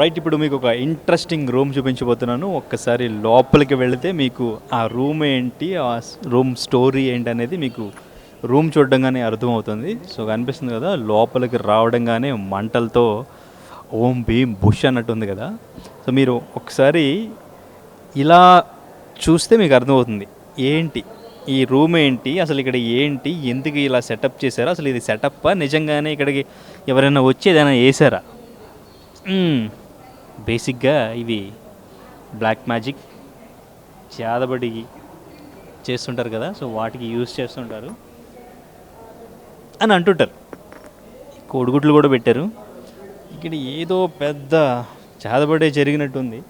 Right, ఇప్పుడు మీకు ఒక ఇంట్రెస్టింగ్ రూమ్ చూపించబోతున్నాను. ఒక్కసారి లోపలికి వెళితే మీకు ఆ రూమ్ ఏంటి, ఆ రూమ్ స్టోరీ ఏంటి అనేది మీకు రూమ్ చూడడంగానే అర్థమవుతుంది. సో కనిపిస్తుంది కదా, లోపలికి రావడంగానే మంటలతో ఓం భీమ్ బుష్ అన్నట్టు ఉంది కదా. సో మీరు ఒకసారి ఇలా చూస్తే మీకు అర్థమవుతుంది ఏంటి ఈ రూమ్ ఏంటి, అసలు ఇక్కడ ఏంటి, ఎందుకు ఇలా సెటప్ చేశారా, అసలు ఇది సెటప్పా, నిజంగానే ఇక్కడికి ఎవరైనా వచ్చి ఏదైనా వేసారా. బేసిక్గా ఇవి బ్లాక్ మ్యాజిక్ చేదబడి చేస్తుంటారు కదా, సో వాటికి యూజ్ చేస్తుంటారు అని అంటుంటారు. కోడిగుడ్లు కూడా పెట్టారు. ఇక్కడ ఏదో పెద్ద చేదబడే జరిగినట్టుంది.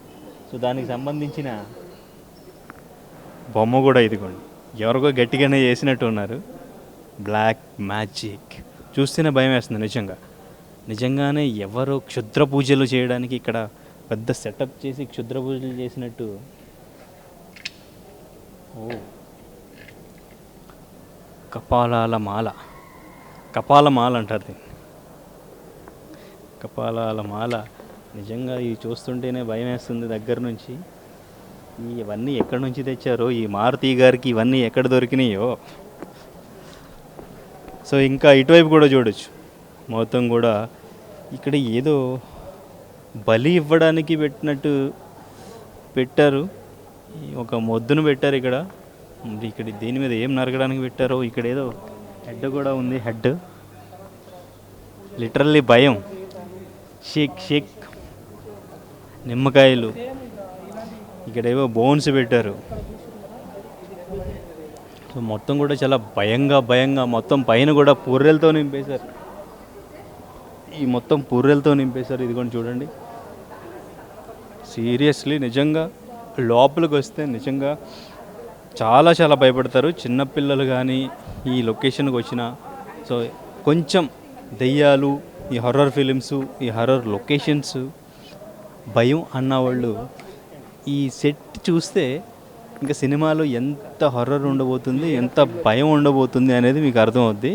సో దానికి సంబంధించిన బొమ్మ కూడా ఇదిగోండి, ఎవరికో గట్టిగానే చేసినట్టు ఉన్నారు. బ్లాక్ మ్యాజిక్ చూస్తేనే భయం వేస్తుంది. నిజంగానే ఎవరో క్షుద్ర పూజలు చేయడానికి ఇక్కడ పెద్ద సెటప్ చేసి క్షుద్ర పూజలు చేసినట్టు. ఓ, కపాల మాల అంటారు దీన్ని, కపాలాల మాల. నిజంగా ఇవి చూస్తుంటేనే భయం వేస్తుంది దగ్గర నుంచి. ఇవన్నీ ఎక్కడి నుంచి తెచ్చారో, ఈ మారుతి గారికి ఇవన్నీ ఎక్కడ దొరికినాయో. సో ఇంకా ఇటువైపు కూడా చూడొచ్చు, మొత్తం కూడా ఇక్కడ ఏదో బలి ఇవ్వడానికి పెట్టినట్టు పెట్టారు. ఒక మొద్దును పెట్టారు ఇక్కడ. ఇక్కడ దీని మీద ఏం నరకడానికి పెట్టారో. ఇక్కడ ఏదో హెడ్ కూడా ఉంది, హెడ్ లిటరల్లీ భయం. షేక్ నిమ్మకాయలు, ఇక్కడ ఏవో బోన్స్ పెట్టారు. సో మొత్తం కూడా చాలా భయంగా మొత్తం పైన కూడా పుర్రెలతో నింపేశారు. ఈ మొత్తం పుర్రెలతో నింపేశారు. ఇది కూడా చూడండి. సీరియస్లీ నిజంగా లోపలికి వస్తే నిజంగా చాలా భయపడతారు చిన్నపిల్లలు కానీ ఈ లొకేషన్కి వచ్చిన. సో కొంచెం దెయ్యాలు, ఈ హర్రర్ ఫిలిమ్స్, ఈ హర్రర్ లొకేషన్స్ భయం అన్నవాళ్ళు ఈ సెట్ చూస్తే ఇంకా సినిమాలో ఎంత హర్రర్ ఉండబోతుంది, ఎంత భయం ఉండబోతుంది అనేది మీకు అర్థమవుద్ది.